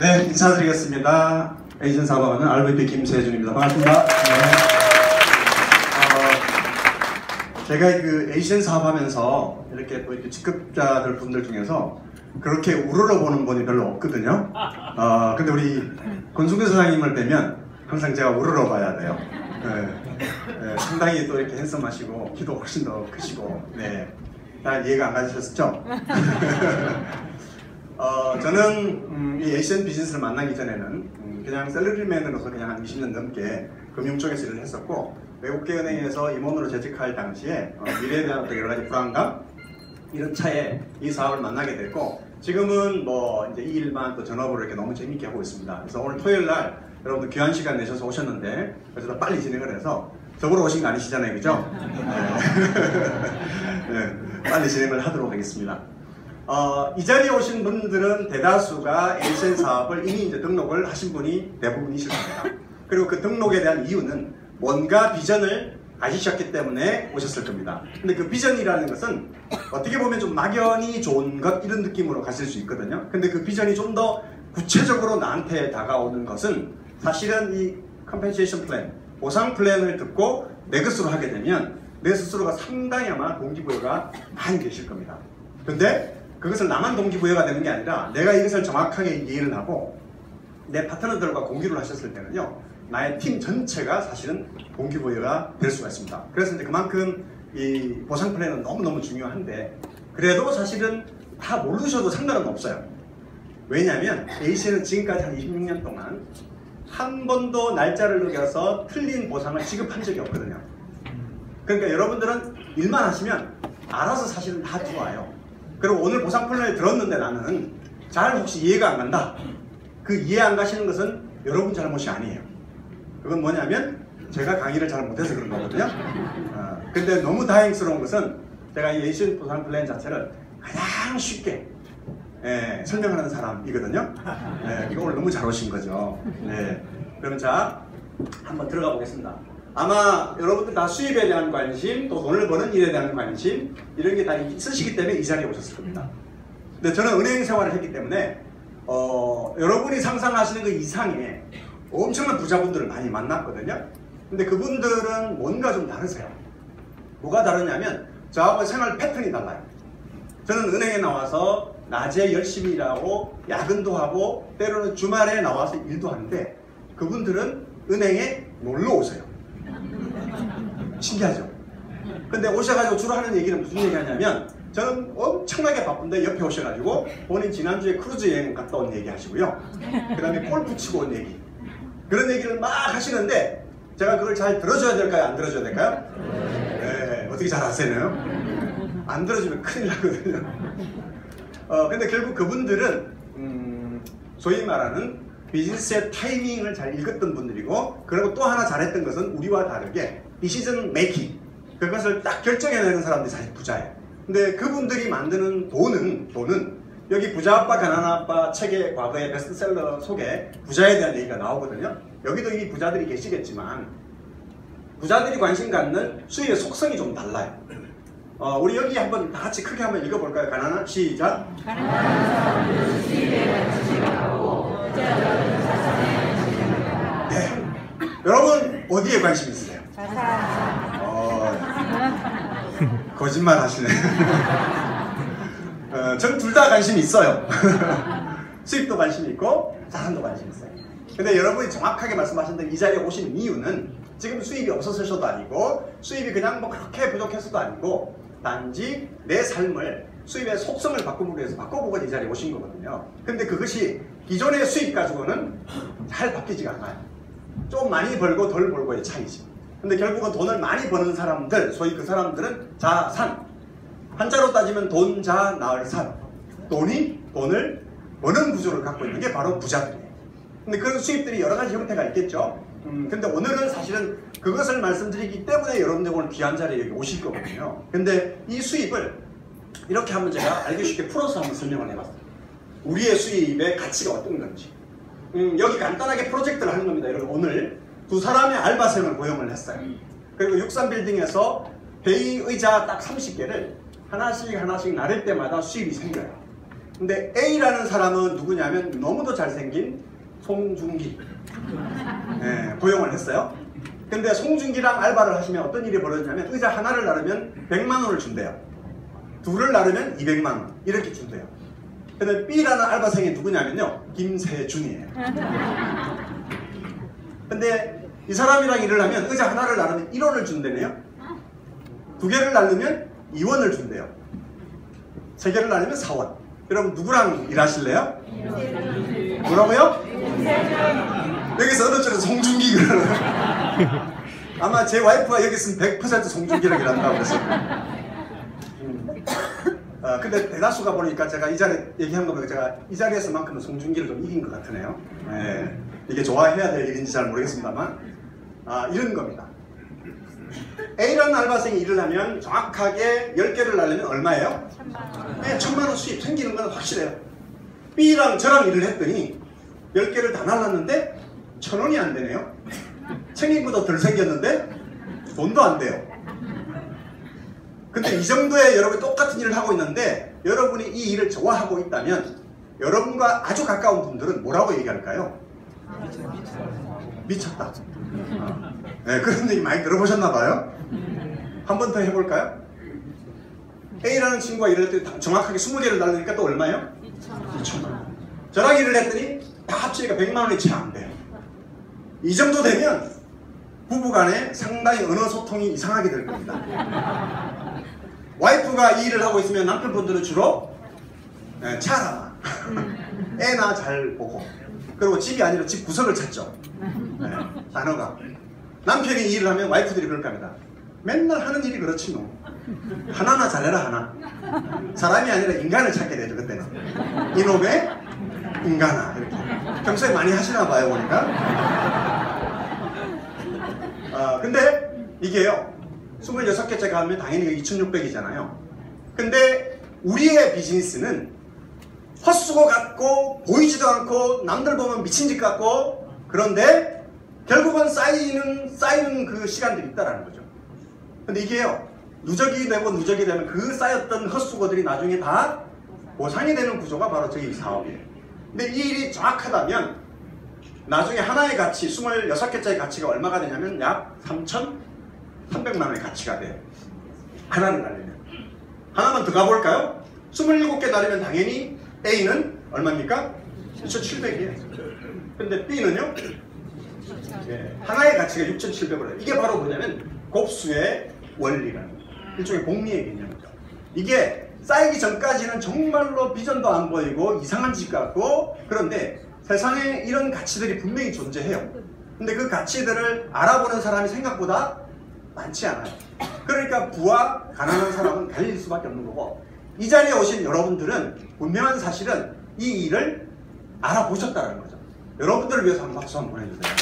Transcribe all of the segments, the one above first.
네, 인사드리겠습니다. 에이전 사업하는 RVP 김세준입니다. 반갑습니다. 제가 그 에이전 사업하면서 이렇게 또 이렇게 직급자들 분들 중에서 그렇게 우러러 보는 분이 별로 없거든요. 근데 우리 권순규 사장님을 뵈면 항상 제가 우러러 봐야 돼요. 상당히 또 이렇게 핸섬하시고 키도 훨씬 더 크시고, 다 이해가 안 가셨죠? 저는 이 에이션 비즈니스를 만나기 전에는 그냥 셀러리맨으로서 그냥 한 20년 넘게 금융 쪽에서 일을 했었고, 외국계 은행에서 임원으로 재직할 당시에 미래에 대한 여러 가지 불안감 이런 차에 이 사업을 만나게 됐고, 지금은 뭐 이제 이 일만 또 전업으로 이렇게 너무 재밌게 하고 있습니다. 그래서 오늘 토요일 날 여러분들 귀한 시간 내셔서 오셨는데 그래서 빨리 진행을 해서 저보러 오신 거 아니시잖아요, 그죠? 빨리 진행을 하도록 하겠습니다. 이 자리에 오신 분들은 대다수가 에이션 사업을 이미 이제 등록을 하신 분이 대부분이실 겁니다. 그리고 그 등록에 대한 이유는 뭔가 비전을 가지셨기 때문에 오셨을 겁니다. 근데 그 비전이라는 것은 어떻게 보면 좀 막연히 좋은 것 이런 느낌으로 가실 수 있거든요. 근데 그 비전이 좀 더 구체적으로 나한테 다가오는 것은 사실은 이 컴펜세이션 플랜, 보상 플랜을 듣고 내 것으로 하게 되면 내 스스로가 상당히 아마 동기부여가 많이 되실 겁니다. 근데 그것을 나만 동기부여가 되는 게 아니라 내가 이것을 정확하게 이해를 하고 내 파트너들과 공유를 하셨을 때는요, 나의 팀 전체가 사실은 동기부여가 될 수가 있습니다. 그래서 이제 그만큼 이 보상 플랜은 너무너무 중요한데, 그래도 사실은 다 모르셔도 상관은 없어요. 왜냐하면 에이션은 지금까지 한 26년 동안 한 번도 날짜를 녹여서 틀린 보상을 지급한 적이 없거든요. 그러니까 여러분들은 일만 하시면 알아서 사실은 다 들어와요. 그리고 오늘 보상 플랜을 들었는데 나는 잘 혹시 이해가 안 간다. 그 이해 안 가시는 것은 여러분 잘못이 아니에요. 그건 뭐냐면 제가 강의를 잘 못해서 그런 거거든요. 근데 너무 다행스러운 것은 제가 이 에이션 보상 플랜 자체를 가장 쉽게 설명하는 사람이거든요. 이거 오늘 너무 잘 오신 거죠. 그럼 자, 한번 들어가 보겠습니다. 아마 여러분들 다 수입에 대한 관심, 또 돈을 버는 일에 대한 관심, 이런 게 다 있으시기 때문에 이 자리에 오셨을 겁니다. 근데 저는 은행 생활을 했기 때문에 여러분이 상상하시는 그 이상의 엄청난 부자분들을 많이 만났거든요. 근데 그분들은 뭔가 좀 다르세요. 뭐가 다르냐면 저하고 생활 패턴이 달라요. 저는 은행에 나와서 낮에 열심히 일하고 야근도 하고 때로는 주말에 나와서 일도 하는데, 그분들은 은행에 놀러 오세요. 신기하죠? 근데 오셔가지고 주로 하는 얘기는 무슨 얘기 하냐면, 저는 엄청나게 바쁜데 옆에 오셔가지고 본인 지난주에 크루즈 여행 갔다 온 얘기 하시고요, 그 다음에 골프 치고 온 얘기, 그런 얘기를 막 하시는데 제가 그걸 잘 들어줘야 될까요? 안 들어줘야 될까요? 어떻게 잘 아세요? 안 들어주면 큰일 나거든요. 근데 결국 그분들은 소위 말하는 비즈니스의 타이밍을 잘 읽었던 분들이고, 그리고 또 하나 잘했던 것은 우리와 다르게 디시전 메이킹, 그것을 딱 결정해내는 사람들이 사실 부자예요. 근데 그분들이 만드는 돈은 여기 부자 아빠 가난 아빠 책의 과거의 베스트셀러 속에 부자에 대한 얘기가 나오거든요. 여기도 이 부자들이 계시겠지만 부자들이 관심 갖는 수입의 속성이 좀 달라요. 우리 여기 한번 다 같이 크게 한번 읽어볼까요? 가난한 시작. 가난한 사람들은 수입에 관심이 가고 부자들은 자산에 관심이 갑니다. 여러분 어디에 관심 있으세요? 자산. 거짓말 하시네. 전 둘 다 관심이 있어요. 수입도 관심이 있고 자산도 관심이 있어요. 근데 여러분이 정확하게 말씀하신 대로 이 자리에 오신 이유는 지금 수입이 없었어도 아니고 수입이 그냥 뭐 그렇게 부족해서도 아니고, 단지 내 삶을 수입의 속성을 바꾸기 위해서 바꿔보고 이 자리에 오신 거거든요. 근데 그것이 기존의 수입 가지고는 잘 바뀌지가 않아요. 좀 많이 벌고 덜 벌고의 차이지. 근데 결국은 돈을 많이 버는 사람들, 소위 그 사람들은 자산, 한자로 따지면 돈, 자, 나을, 산, 돈을 버는 구조를 갖고 있는 게 바로 부자들이에요. 근데 그런 수입들이 여러 가지 형태가 있겠죠. 근데 오늘은 사실은 그것을 말씀드리기 때문에 여러분들 오늘 귀한 자리에 여기 오실 거거든요. 근데 이 수입을 이렇게 한번 제가 알기 쉽게 풀어서 한번 설명을 해봤어요. 우리의 수입의 가치가 어떤 건지. 여기 간단하게 프로젝트를 하는 겁니다. 여러분, 오늘 두 사람의 알바생을 고용을 했어요. 그리고 63빌딩에서 회의 의자 딱 30개를 하나씩 나를 때마다 수입이 생겨요. 근데 A라는 사람은 누구냐면 너무도 잘생긴 송중기. 네, 고용을 했어요. 근데 송중기랑 알바를 하시면 어떤 일이 벌어지냐면 의자 하나를 나르면 100만 원을 준대요. 둘을 나르면 200만 원 이렇게 준대요. 근데 B라는 알바생이 누구냐면요, 김세준이에요. 근데 이 사람이랑 일을 하면 의자 하나를 나르면 1원을 준대네요. 두 개를 나르면 2원을 준대요. 세 개를 나르면 4원. 여러분 누구랑 일하실래요? 뭐라고요? 여기서 어느 쪽에서 송중기 그러는 아마 제 와이프가 여기 있으면 100% 송중기랑 일한다고 그랬어요. 근데 대다수가 보니까 제가 이 자리에 얘기한 거 보니까 제가 이 자리에서만큼은 송중기를 좀 이긴 것 같으네요. 네. 이게 좋아해야 될 일인지 잘 모르겠습니다만 이런 겁니다. A라는 알바생이 일을 하면 정확하게 10개를 날리면 얼마예요? 1000만. 네, 1000만 원 수입 생기는 건 확실해요. B랑 저랑 일을 했더니 10개를 다 날랐는데 1000원이 안 되네요. 생긴 것도 덜 생겼는데 돈도 안 돼요. 근데 이 정도의 여러분이 똑같은 일을 하고 있는데 여러분이 이 일을 좋아하고 있다면 여러분과 아주 가까운 분들은 뭐라고 얘기할까요? 미쳤다. 네, 그런 얘기 많이 들어보셨나봐요. 한 번 더 해볼까요? A라는 친구가 일을 했더니 정확하게 20개를 날리니까 또 얼마예요? 2천만 원. 저랑 일을 했더니 다 합치니까 100만 원이 채 안 돼요. 이 정도 되면 부부간에 상당히 언어 소통이 이상하게 될 겁니다. 와이프가 이 일을 하고 있으면 남편분들은 주로 차라나 애나 잘 보고, 그리고 집이 아니라 집 구석을 찾죠. 단어가. 남편이 이 일을 하면 와이프들이 그럴 겁니다. 맨날 하는 일이 그렇지 뭐. 하나나 잘해라 하나. 사람이 아니라 인간을 찾게 되죠 그때는. 이놈의 인간아 이렇게. 평소에 많이 하시나 봐요 보니까. 근데 이게요 26개째 가면 당연히 2600이잖아요. 근데 우리의 비즈니스는 헛수고 같고 보이지도 않고 남들 보면 미친 짓 같고, 그런데 결국은 쌓이는 그 시간들이 있다라는 거죠. 근데 이게요 누적이 되면 그 쌓였던 헛수고들이 나중에 다 보상이 되는 구조가 바로 저희 사업이에요. 근데 이 일이 정확하다면 나중에 하나의 가치, 26개짜리 가치가 얼마가 되냐면 약 3,300만 원의 가치가 돼요. 하나를 날리면. 하나만 더 가볼까요? 27개 날리면 당연히 A는 얼마입니까? 2,700이에요. 근데 B는요? 하나의 가치가 6,700원. 이게 바로 뭐냐면 곱수의 원리라는 거죠. 일종의 복리의 개념이죠. 이게 쌓이기 전까지는 정말로 비전도 안 보이고 이상한 짓 같고, 그런데 세상에 이런 가치들이 분명히 존재해요. 근데 그 가치들을 알아보는 사람이 생각보다 많지 않아요. 그러니까 부와 가난한 사람은 갈릴 수밖에 없는 거고, 이 자리에 오신 여러분들은 분명한 사실은 이 일을 알아보셨다는 거죠. 여러분들을 위해서 한 박수 한번 보내주세요.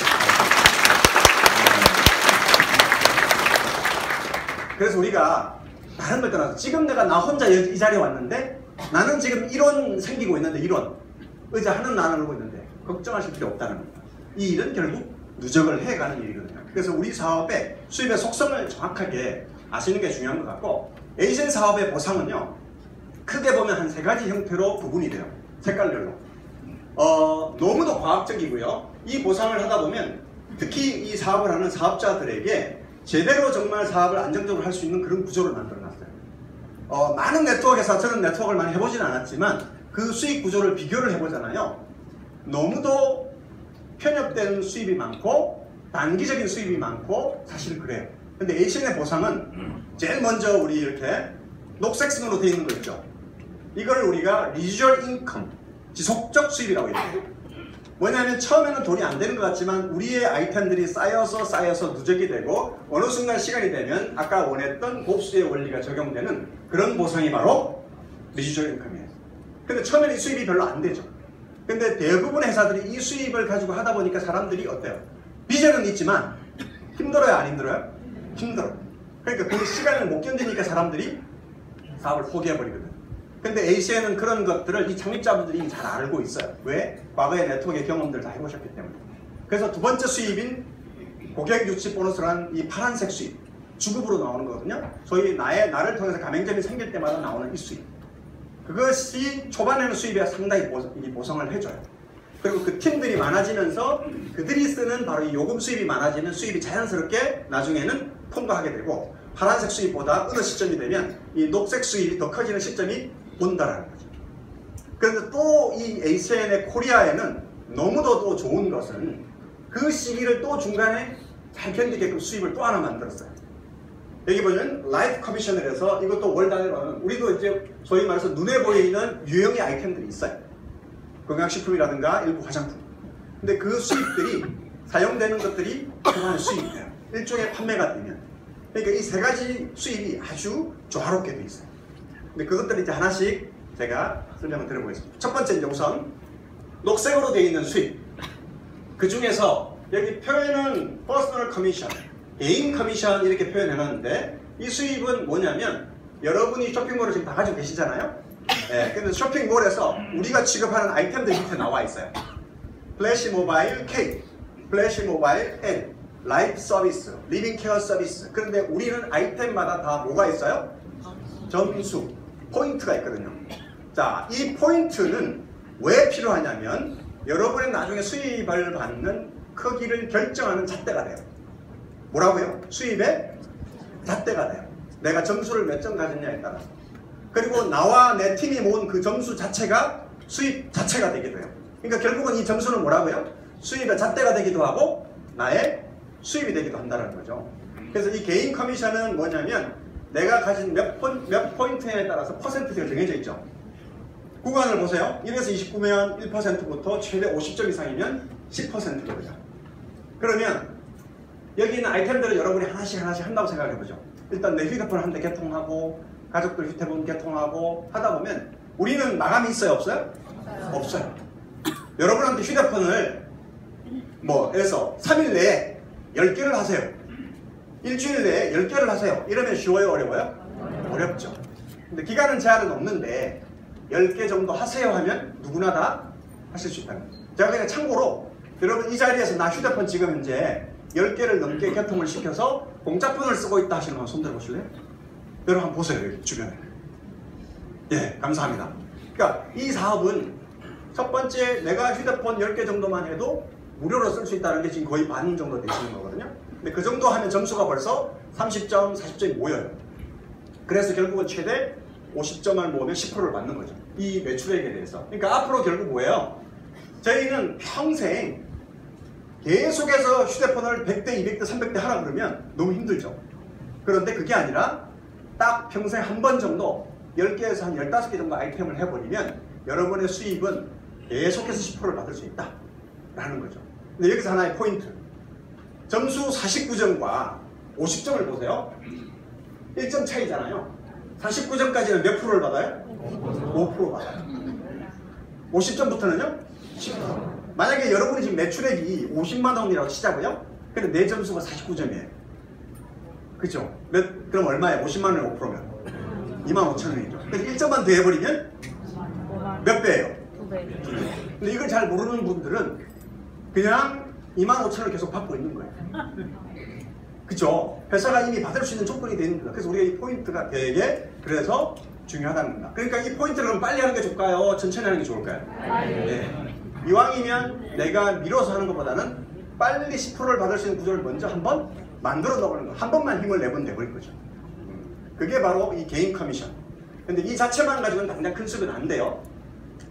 그래서 우리가 다른 걸 떠나서 지금 내가 나 혼자 이 자리에 왔는데 나는 지금 이론 생기고 있는데, 이론 의자 하는 나누고 있는데 걱정하실 필요 없다는 겁니다. 이 일은 결국 누적을 해가는 일이거든요. 그래서 우리 사업의 수입의 속성을 정확하게 아시는 게 중요한 것 같고, 에이젠 사업의 보상은요 크게 보면 한 3가지 형태로 구분이 돼요. 색깔별로. 너무도 과학적이고요. 이 보상을 하다 보면 특히 이 사업을 하는 사업자들에게 제대로 정말 사업을 안정적으로 할 수 있는 그런 구조를 만들어놨어요. 많은 네트워크에서 저는 네트워크를 많이 해보진 않았지만 그 수익 구조를 비교를 해보잖아요. 너무도 편협된 수입이 많고 단기적인 수입이 많고 사실 그래요. 근데 에이신의 보상은 제일 먼저 우리 이렇게 녹색 선으로 되어 있는 거 있죠. 이걸 우리가 residual income, 지속적 수입이라고 해요. 뭐냐면 처음에는 돈이 안 되는 것 같지만 우리의 아이템들이 쌓여서 누적이 되고 어느 순간 시간이 되면 아까 원했던 곱수의 원리가 적용되는 그런 보상이 바로 residual income이에요. 근데 처음에는 이 수입이 별로 안 되죠. 근데 대부분의 회사들이 이 수입을 가지고 하다 보니까 사람들이 어때요? 비전은 있지만 힘들어요, 안 힘들어요? 힘들어요. 그러니까 그 시간을 못 견디니까 사람들이 사업을 포기해버리거든. 근데 ACN은 그런 것들을 이 창립자분들이 잘 알고 있어요. 왜? 과거의 네트워크의 경험들을 다 해보셨기 때문에. 그래서 두 번째 수입인 고객 유치 보너스라는 이 파란색 수입, 주급으로 나오는 거거든요. 소위 나를 통해서 가맹점이 생길 때마다 나오는 이 수입. 그것이 초반에는 수입에 상당히 보상을 해줘요. 그리고 그 팀들이 많아지면서 그들이 쓰는 바로 이 요금 수입이 많아지면 수입이 자연스럽게 나중에는 통과하게 되고, 파란색 수입보다 어느 시점이 되면 이 녹색 수입이 더 커지는 시점이 온다라는 거죠. 그런데 또 이 HN의 코리아에는 너무도 또 좋은 것은 그 시기를 또 중간에 잘 견디게끔 수입을 또 하나 만들었어요. 여기 보면 라이프 커미션을 해서, 이것도 월 단위로는 우리도 이제 소위 말해서 눈에 보이는 유형의 아이템들이 있어요. 건강식품이라든가 일부 화장품. 근데 그 수입들이 사용되는 것들이 그만의 수입이에요. 일종의 판매가 되면. 그러니까 이 세 가지 수입이 아주 조화롭게 되어 있어요. 근데 그것들을 이제 하나씩 제가 설명을 드려보겠습니다. 첫 번째, 이제 우선 녹색으로 되어 있는 수입. 그 중에서 여기 표현은 퍼스널 커미션, 개인 커미션 이렇게 표현해놨는데, 이 수입은 뭐냐면 여러분이 쇼핑몰을 지금 다 가지고 계시잖아요. 네, 근데 쇼핑몰에서 우리가 취급하는 아이템들 밑에 나와 있어요. 플래시 모바일 K, 플래시 모바일 L, 라이프 서비스, 리빙 케어 서비스. 그런데 우리는 아이템마다 다 뭐가 있어요? 점수, 포인트가 있거든요. 자, 이 포인트는 왜 필요하냐면 여러분이 나중에 수입을 받는 크기를 결정하는 잣대가 돼요. 뭐라고요? 수입의 잣대가 돼요. 내가 점수를 몇 점 가졌냐에 따라서. 그리고 나와 내 팀이 모은 그 점수 자체가 수입 자체가 되기도 해요. 그러니까 결국은 이 점수는 뭐라고요? 수입의 잣대가 되기도 하고 나의 수입이 되기도 한다는 거죠. 그래서 이 개인 커미션은 뭐냐면 내가 가진 몇 포인트에 따라서 퍼센트가 정해져 있죠. 구간을 보세요. 1에서 29면 1%부터 최대 50점 이상이면 10%거든요. 그러면 여기 있는 아이템들을 여러분이 하나씩 한다고 생각해보죠. 일단 내 휴대폰 한 대 개통하고 가족들 휴대폰 개통하고 하다 보면 우리는 마감이 있어요? 없어요? 없어요. 여러분한테 휴대폰을 해서 3일 내에 10개를 하세요. 일주일 내에 10개를 하세요. 이러면 쉬워요? 어려워요? 어렵죠. 근데 기간은 제한은 없는데 10개 정도 하세요 하면 누구나 다 하실 수 있다는 거죠. 제가 그냥 참고로 여러분 이 자리에서 나 휴대폰 지금 현재 10개를 넘게 개통을 시켜서 공짜폰을 쓰고 있다 하시는 분 손 들어보실래요? 여러분 한번 보세요. 여기 주변에. 예, 감사합니다. 그러니까 이 사업은 첫 번째 내가 휴대폰 10개 정도만 해도 무료로 쓸 수 있다는 게 지금 거의 반 정도 되시는 거거든요. 근데 그 정도 하면 점수가 벌써 30점, 40점이 모여요. 그래서 결국은 최대 50점을 모으면 10%를 받는 거죠. 이 매출액에 대해서. 그러니까 앞으로 결국 뭐예요? 저희는 평생 계속해서 휴대폰을 100대, 200대, 300대 하라 그러면 너무 힘들죠. 그런데 그게 아니라 딱 평생 한 번 정도 10개에서 한 15개 정도 아이템을 해버리면 여러분의 수입은 계속해서 10%를 받을 수 있다 라는 거죠. 근데 여기서 하나의 포인트. 점수 49점과 50점을 보세요. 1점 차이잖아요. 49점까지는 몇 프로를 받아요? 5% 받아요. 50점부터는요? 10%. 만약에 여러분이 지금 매출액이 50만 원이라고 치자고요? 근데 내 점수가 49점이에요. 그죠? 그럼 얼마예요? 50만 원에 5%면? 25,000원이죠. 그래서 1점만 더 해버리면 몇 배예요? 2배. 근데 이걸 잘 모르는 분들은 그냥 25,000원을 계속 받고 있는 거예요. 그쵸? 회사가 이미 받을 수 있는 조건이 되는 거예요. 그래서 우리가 이 포인트가 되게 그래서 중요하다는 겁니다. 그러니까 이 포인트를 그럼 빨리 하는 게 좋을까요? 천천히 하는 게 좋을까요? 네. 이왕이면 내가 미뤄서 하는 것보다는 빨리 10%를 받을 수 있는 구조를 먼저 한번 만들어 넣어보는 거. 한 번만 힘을 내면 돼버릴 거죠. 그게 바로 이 개인 커미션. 근데 이 자체만 가지고는 당장 큰 수입은 안 돼요.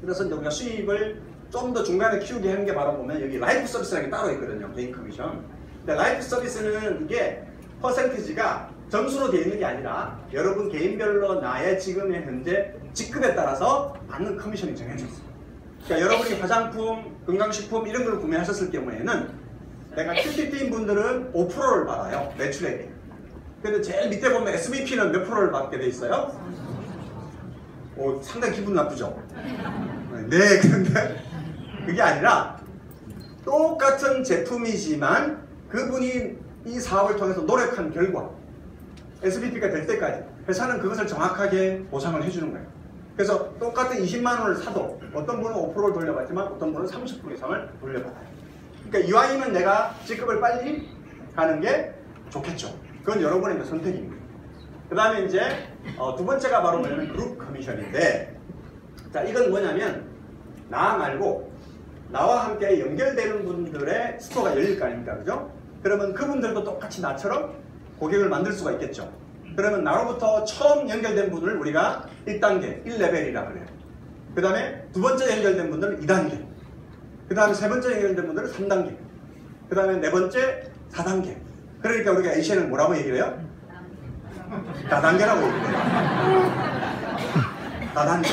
그래서 이제 우리가 수입을 좀 더 중간에 키우게 하는 게 바로 보면 여기 라이프 서비스라는 게 따로 있거든요. 개인 커미션. 근데 라이프 서비스는 이게 퍼센티지가 점수로 되어 있는 게 아니라 여러분 개인별로 나의 지금의 현재 직급에 따라서 받는 커미션이 정해져 있어요. 그러니까 여러분이 화장품, 건강식품 이런 걸 구매하셨을 경우에는 내가 큐티팀 분들은 5%를 받아요. 매출액에. 근데 제일 밑에 보면 SVP는 몇 프로를 받게 돼 있어요? 상당히 기분 나쁘죠? 네, 그런데 그게 아니라 똑같은 제품이지만 그분이 이 사업을 통해서 노력한 결과 SVP가 될 때까지 회사는 그것을 정확하게 보상을 해주는 거예요. 그래서 똑같은 20만 원을 사도 어떤 분은 5%를 돌려받지만 어떤 분은 30% 이상을 돌려받아요. 그러니까 이왕이면 내가 직급을 빨리 가는 게 좋겠죠. 그건 여러분의 선택입니다. 그 다음에 이제 두 번째가 바로 뭐냐면 그룹 커미션인데 자, 이건 뭐냐면 나 말고 나와 함께 연결되는 분들의 스토어가 열릴 거 아닙니까? 그죠? 그러면 그분들도 똑같이 나처럼 고객을 만들 수가 있겠죠. 그러면 나로부터 처음 연결된 분을 우리가 1단계, 1레벨이라 그래요. 그 다음에 두 번째 연결된 분들은 2단계. 그 다음에 세 번째 연결된 분들은 3단계. 그 다음에 네 번째 4단계. 그러니까 우리가 ACN을 뭐라고 얘기를 해요? 다단계라고 얘기해요. 다단계.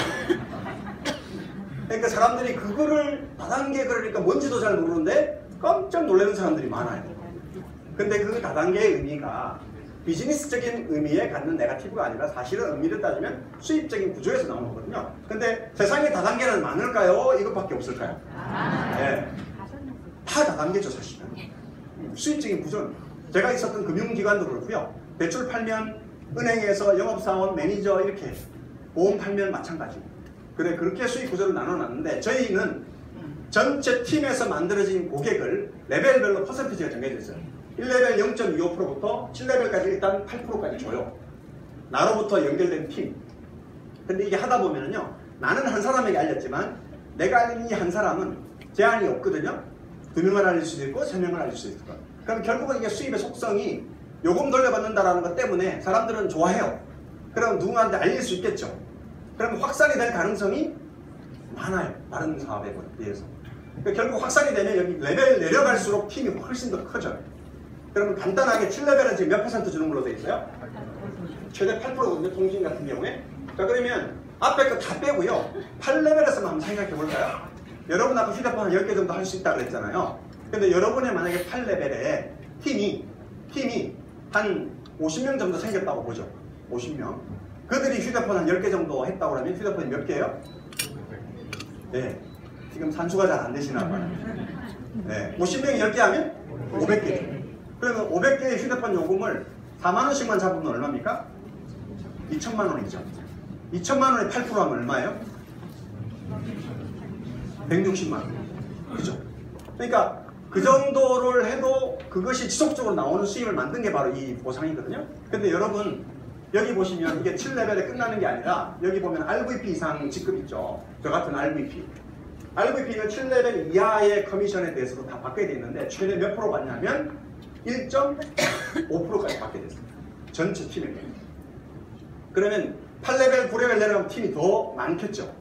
그러니까 사람들이 그거를 다단계 그러니까 뭔지도 잘 모르는데 깜짝 놀라는 사람들이 많아요. 근데 그 다단계의 의미가 비즈니스적인 의미에 갖는 네거티브가 아니라 사실은 의미를 따지면 수입적인 구조에서 나오는 거거든요. 근데 세상에 다단계는 많을까요? 이것밖에 없을까요? 네. 다 다단계죠, 사실은. 수입적인 구조는. 제가 있었던 금융기관도 그렇고요. 대출 팔면 은행에서 영업사원, 매니저 이렇게 보험 팔면 마찬가지. 그래, 그렇게 수익 구조를 나눠놨는데 저희는 전체 팀에서 만들어진 고객을 레벨별로 퍼센티지가 정해져 있어요. 1레벨 0.25%부터 7레벨까지 일단 8%까지 줘요. 나로부터 연결된 팀. 근데 이게 하다 보면은요, 나는 한 사람에게 알렸지만 내가 알린 이 한 사람은 제한이 없거든요. 2명을 알릴 수도 있고 3명을 알릴 수도 있고. 그럼 결국은 이게 수입의 속성이 요금 돌려받는다라는 것 때문에 사람들은 좋아해요. 그럼 누군가한테 알릴 수 있겠죠. 그럼 확산이 될 가능성이 많아요. 다른 사업에 비해서. 그러니까 결국 확산이 되면 여기 레벨 내려갈수록 팀이 훨씬 더 커져요. 그러면 간단하게 7레벨은 지금 몇 퍼센트 주는 걸로 되어 있어요? 최대 8%거든요. 통신 같은 경우에. 자, 그러면 앞에 거 다 빼고요. 8레벨에서만 한번 생각해 볼까요? 여러분 아까 휴대폰 한 10개 정도 할 수 있다고 그랬잖아요. 근데 여러분의 만약에 8레벨에 팀이 한 50명 정도 생겼다고 보죠. 50명. 그들이 휴대폰 한 10개 정도 했다고 하면 휴대폰이 몇 개예요? 네. 지금 산수가 잘 안 되시나 봐요. 네. 50명이 10개 하면 500개. 그러면 500개의 휴대폰 요금을 4만원씩만 잡으면 얼마입니까? 2천만원이죠. 2천만원에 8% 하면 얼마예요? 160만원. 그죠? 그러니까 그 정도를 해도 그것이 지속적으로 나오는 수입을 만든 게 바로 이 보상이거든요. 근데 여러분 여기 보시면 이게 7레벨에 끝나는 게 아니라 여기 보면 RVP 이상 직급 있죠. 저 같은 RVP. RVP는 7레벨 이하의 커미션에 대해서도 다 받게 돼 있는데 최대 몇 프로 받냐면 1.5%까지 받게 됐습니다. 전체 팀에게. 그러면 8레벨, 9레벨 내려가면 팀이 더 많겠죠.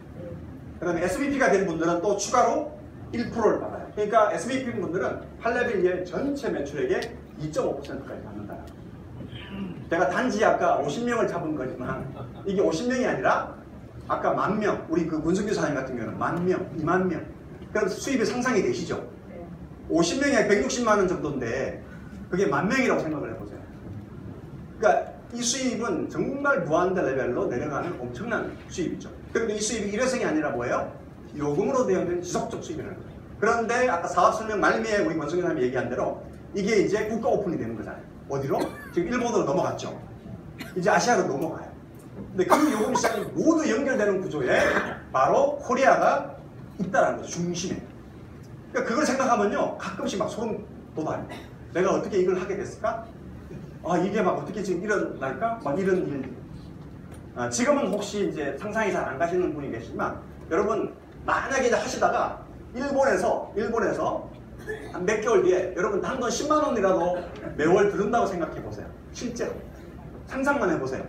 그 다음에 SVP가 된 분들은 또 추가로 1%를 받아요. 그러니까 SVP 분들은 8레벨 이하의 전체 매출액의 2.5%까지 받는다. 제가 단지 아까 50명을 잡은 거지만 이게 50명이 아니라 아까 10,000명, 우리 그 군수교사님 같은 경우는 10,000명, 20,000명. 그럼 수입이 상상이 되시죠? 50명에 160만원 정도인데 그게 10,000명이라고 생각을 해보세요. 그러니까 이 수입은 정말 무한대 레벨로 내려가는 엄청난 수입이죠. 그런데 이 수입이 일회성이 아니라 뭐예요? 요금으로 되어있는 지속적 수입이라는 거예요. 그런데 아까 사업 설명 말미에 우리 권성현님이 얘기한 대로 이게 이제 국가 오픈이 되는 거잖아요. 어디로? 지금 일본으로 넘어갔죠. 이제 아시아로 넘어가요. 근데 그 요금 시장이 모두 연결되는 구조에 바로 코리아가 있다는 거죠. 중심에. 그러니까 그걸 생각하면요. 가끔씩 막 소름 돋아요. 내가 어떻게 이걸 하게 됐을까? 아, 이게 막 어떻게 지금 일어날까? 막 이런 일. 지금은 혹시 이제 상상이 잘 안 가시는 분이 계시지만 여러분 만약에 이제 하시다가 일본에서 한 몇 개월 뒤에 여러분 단돈 10만 원이라도 매월 들은다고 생각해 보세요. 실제로. 상상만 해보세요.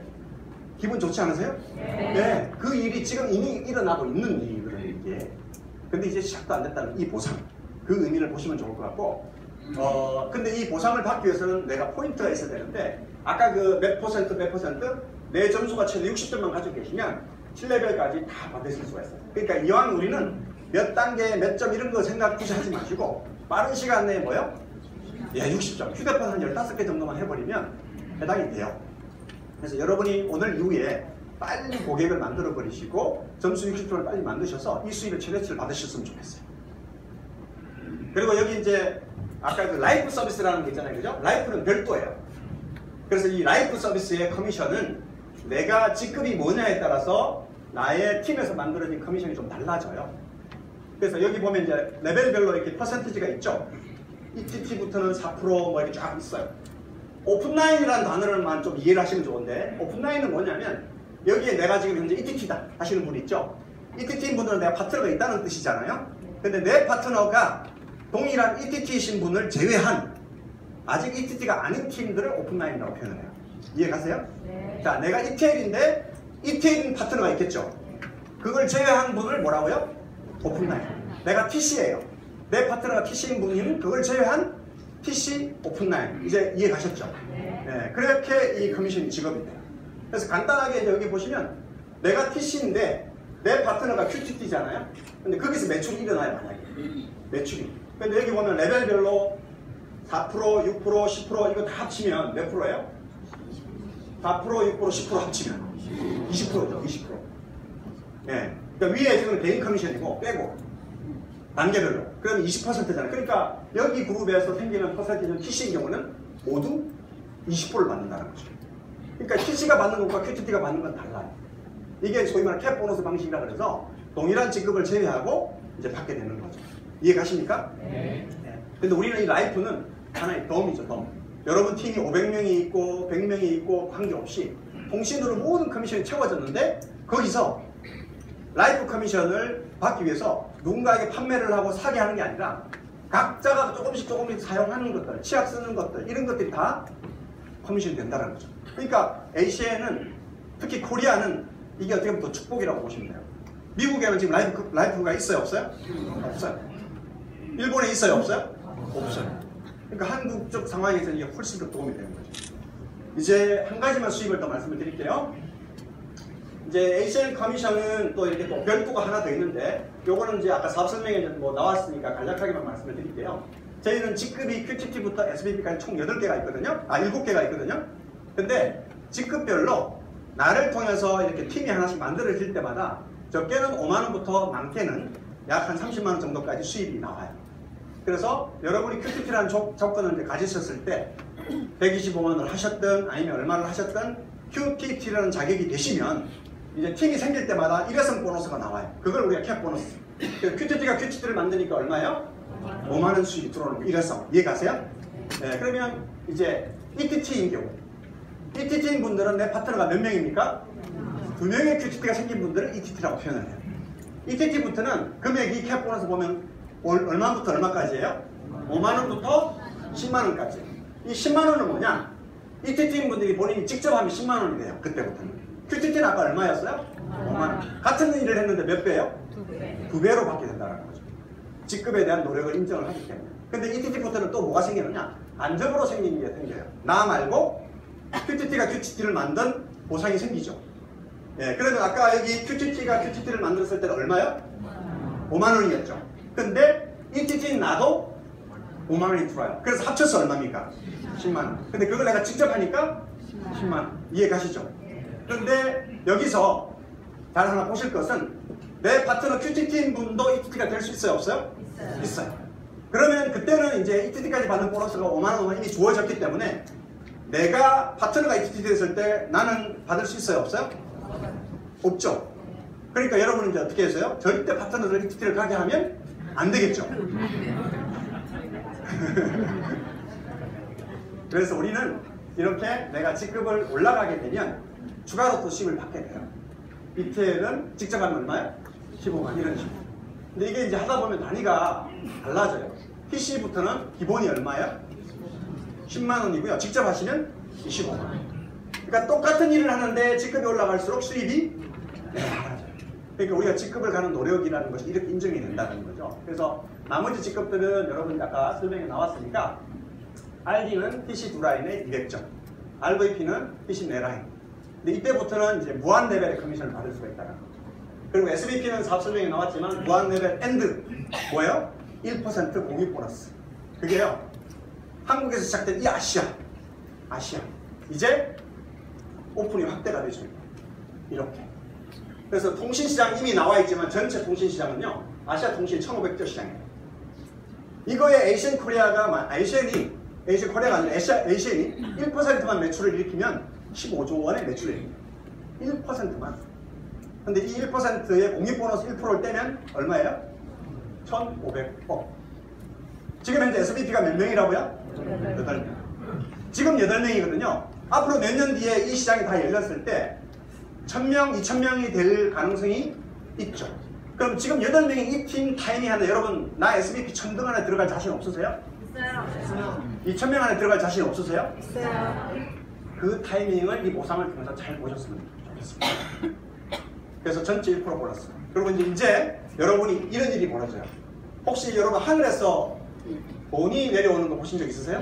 기분 좋지 않으세요? 네. 그 일이 지금 이미 일어나고 있는 일이거든요, 이게. 근데 이제 시작도 안 됐다는 이 보상. 그 의미를 보시면 좋을 것 같고, 근데 이 보상을 받기 위해서는 내가 포인트가 있어야 되는데, 아까 그 몇 퍼센트, 내 점수가 최대 60점만 가지고 계시면 7레벨까지 다 받으실 수가 있어요. 그러니까 이왕 우리는 몇 단계, 몇 점 이런 거 생각 굳이 하지 마시고, 빠른 시간 내에 뭐요? 예, 60점. 휴대폰 한 15개 정도만 해버리면 해당이 돼요. 그래서 여러분이 오늘 이후에 빨리 고객을 만들어 버리시고 점수 60점을 빨리 만드셔서 이 수입의 최대치를 받으셨으면 좋겠어요. 그리고 여기 이제 아까 그 라이프 서비스라는 게 있잖아요. 그죠? 라이프는 별도예요. 그래서 이 라이프 서비스의 커미션은 내가 직급이 뭐냐에 따라서 나의 팀에서 만들어진 커미션이 좀 달라져요. 그래서 여기 보면 이제 레벨별로 이렇게 퍼센티지가 있죠. ETT부터는 4% 뭐 이렇게 쫙 있어요. 오픈라인이라는 단어를만 좀 이해를 하시면 좋은데, 오픈라인은 뭐냐면 여기에 내가 지금 현재 ETT다 하시는 분 있죠. ETT인 분들은 내가 파트너가 있다는 뜻이잖아요. 근데 내 파트너가 동일한 ETT이신 분을 제외한 아직 ETT가 아닌 팀들을 오픈라인이라고 표현을 해요. 이해가세요? 네. 자, 내가 ETL인데 ETL인 파트너가 있겠죠. 그걸 제외한 분을 뭐라고요? 오픈라인. 내가 TC예요. 내 파트너가 TC인 분이면 그걸 제외한 TC 오픈라인. 이제 이해 가셨죠? 네. 그렇게 이 커미션이 직업이 돼요. 그래서 간단하게 이제 여기 보시면 내가 TC인데 내 파트너가 QTT잖아요. 근데 거기서 매출이 일어나요, 만약에. 매출이. 근데 여기 보면 레벨별로 4%, 6%, 10% 이거 다 합치면 몇 프로예요? 4%, 6%, 10% 합치면 20%죠, 20%. 예. 그러니까 위에 지금 개인 커미션이고 빼고 단계별로. 그러면 20%잖아요. 그러니까 여기 그룹에서 생기는 퍼센티지는 TC인 경우는 모두 20%를 받는다는 거죠. 그러니까 TC가 받는 것과 QTT가 받는 건 달라요. 이게 소위 말하는 캡 보너스 방식이라 그래서 동일한 직급을 제외하고 이제 받게 되는 거죠. 이해 가십니까? 네. 근데 우리는 이 라이프는 하나의 덤이죠, 덤. 여러분 팀이 500명이 있고 100명이 있고 관계없이 통신으로 모든 커미션이 채워졌는데 거기서 라이프 커미션을 받기 위해서 누군가에게 판매를 하고 사게 하는 게 아니라 각자가 조금씩 사용하는 것들, 치약 쓰는 것들 이런 것들이 다 커미션이 된다는 거죠. 그러니까 ACN은 특히 코리아는 이게 어떻게 보면 더 축복이라고 보시면 돼요. 미국에는 지금 라이프가 있어요, 없어요? 없어요. 일본에 있어요, 없어요? 없어요. 그러니까 한국적 상황에서 이게 훨씬 더 도움이 되는 거죠. 이제 한 가지만 수입을 더 말씀을 드릴게요. 이제 ACN 커미션은 또 이렇게 또 별도가 하나 더 있는데, 요거는 이제 아까 사업 설명에 뭐 나왔으니까 간략하게만 말씀을 드릴게요. 저희는 직급이 QTT부터 SBP까지 총 8개가 있거든요. 7개가 있거든요. 근데 직급별로 나를 통해서 이렇게 팀이 하나씩 만들어질 때마다 적게는 5만원부터 많게는 약 한 30만원 정도까지 수입이 나와요. 그래서 여러분이 QTT라는 조건을 이제 가지셨을 때 125만원을 하셨든 아니면 얼마를 하셨든 QTT라는 자격이 되시면 이제 팀이 생길 때마다 일회성 보너스가 나와요. 그걸 우리가 캡 보너스. QTT가 QTT를 만드니까 얼마예요? 5만원 수입이 들어오는 거. 일회성. 이해 가세요? 네, 그러면 이제 ETT인 경우 ETT인 분들은 내 파트너가 몇 명입니까? 2명의 QTT가 생긴 분들은 ETT라고 표현을 해요. ETT부터는 금액이 캡 보너스 보면 얼마부터 얼마까지예요? 5만원부터 10만원까지. 이 10만원은 뭐냐? ETT인 분들이 본인이 직접 하면 10만원이 돼요. 그때부터는. QTT는 아까 얼마였어요? 5만원. 같은 일을 했는데 몇 배예요? 2배로 받게 된다는 거죠. 직급에 대한 노력을 인정을 하기 때문에. 근데 ETT부터는 또 뭐가 생기느냐? 안정으로 생기는 게 생겨요. 나 말고 QTT가 QTT를 만든 보상이 생기죠. 예, 그러면 아까 여기 QTT가 QTT를 만들었을 때는 얼마요? 5만원이었죠. 근데 ETT는 나도 5만원이 들어와요. 그래서 합쳐서 얼마입니까? 10만원. 근데 그걸 내가 직접 하니까 10만원. 이해 가시죠? 그런데 여기서 잘 하나 보실 것은 내 파트너 QTT인 분도 ETT가 될 수 있어요? 없어요? 있어요. 그러면 그때는 이제 ETT까지 받는 보너스가 5만원 이미 주어졌기 때문에 내가 파트너가 ETT 됐을 때 나는 받을 수 있어요? 없어요? 없죠. 그러니까 여러분은 이제 어떻게 했어요? 절대 파트너들 ETT를 가게 하면 안 되겠죠. 그래서 우리는 이렇게 내가 직급을 올라가게 되면 추가로 또 수입을 받게 돼요. ETL은 직접 하면 얼마요? 15만 이런 식으로. 근데 이게 이제 하다 보면 단위가 달라져요. TC부터는 기본이 얼마예요? 10만원이고요. 직접 하시면 25만원. 그러니까 똑같은 일을 하는데 직급이 올라갈수록 수입이 많아져요. 그러니까 우리가 직급을 가는 노력이라는 것이 이렇게 인정이 된다는 거죠. 그래서 나머지 직급들은 여러분 아까 설명에 나왔으니까 RD는 TC 두 라인에 200점, RVP는 TC 네 라인. 근데 이때부터는 이제 무한 레벨의 커미션을 받을 수가 있다는 거죠. 그리고 SBP는 사업 설명에 나왔지만 무한 레벨 엔드 뭐예요? 1% 공유 보너스. 그게요. 한국에서 시작된 이 아시아 이제 오픈이 확대가 되죠. 이렇게. 그래서 통신시장 이미 나와 있지만 전체 통신시장은요 아시아 통신 1500조 시장이에요. 이거에 ACN 코리아가 ACN 코리아가 아니라 ACN이 1%만 매출을 일으키면 15조 원의 매출을 일으킵니다. 1%만. 근데 이 1%의 공유 보너스 1%를 떼면 얼마예요? 1,500억. 지금 현재 SBP가 몇 명이라고요? 8명. 지금 8명이거든요. 앞으로 몇 년 뒤에 이 시장이 다 열렸을 때 1000명, 2000명이 될 가능성이 있죠. 그럼 지금 8명이 이 팀 타이밍 하는데 여러분 나 SBP 1000등 안에 들어갈 자신 없으세요? 있어요. 이 1000명 안에 들어갈 자신 없으세요? 있어요. 그 타이밍을 이 보상을 통해서 잘 보셨으면 좋겠습니다. 그래서 전체 1% 보너스. 그리고 이제 여러분이 이런 일이 벌어져요. 혹시 여러분 하늘에서 돈이 내려오는 거 보신 적 있으세요?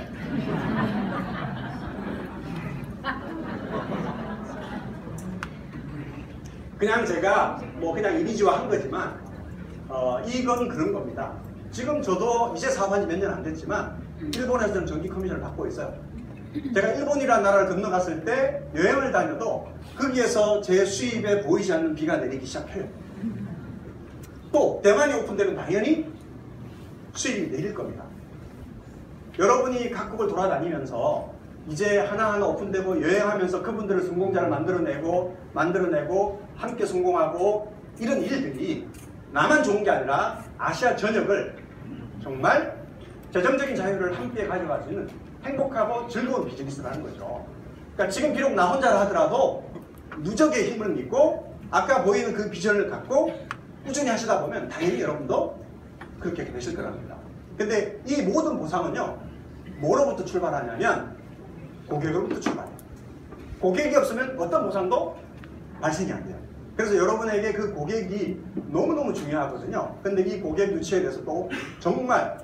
그냥 제가 뭐 그냥 이미지화 한 거지만 이건 그런 겁니다. 지금 저도 이제 사업한 지 몇 년 안 됐지만 일본에서는 전기 커미션을 받고 있어요. 제가 일본이라는 나라를 건너갔을 때 여행을 다녀도 거기에서 제 수입에 보이지 않는 비가 내리기 시작해요. 또 대만이 오픈되면 당연히 수입이 내릴 겁니다. 여러분이 각국을 돌아다니면서 이제 하나하나 오픈되고 여행하면서 그분들을 성공자를 만들어내고 함께 성공하고 이런 일들이 나만 좋은 게 아니라 아시아 전역을 정말 재정적인 자유를 함께 가져갈 수 있는 행복하고 즐거운 비즈니스라는 거죠. 그러니까 지금 비록 나 혼자라 하더라도 누적의 힘을 믿고 아까 보이는 그 비전을 갖고 꾸준히 하시다 보면 당연히 여러분도 그렇게 되실 거랍니다. 근데 이 모든 보상은요, 뭐로부터 출발하냐면 고객으로부터 출발해요. 고객이 없으면 어떤 보상도 발생이 안 돼요. 그래서 여러분에게 그 고객이 너무너무 중요하거든요. 근데 이 고객 유치에 대해서 또 정말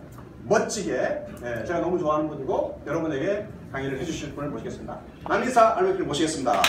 멋지게 제가 너무 좋아하는 분이고 여러분에게 강의를 해주실 분을 모시겠습니다. 남기사 알로키를 모시겠습니다.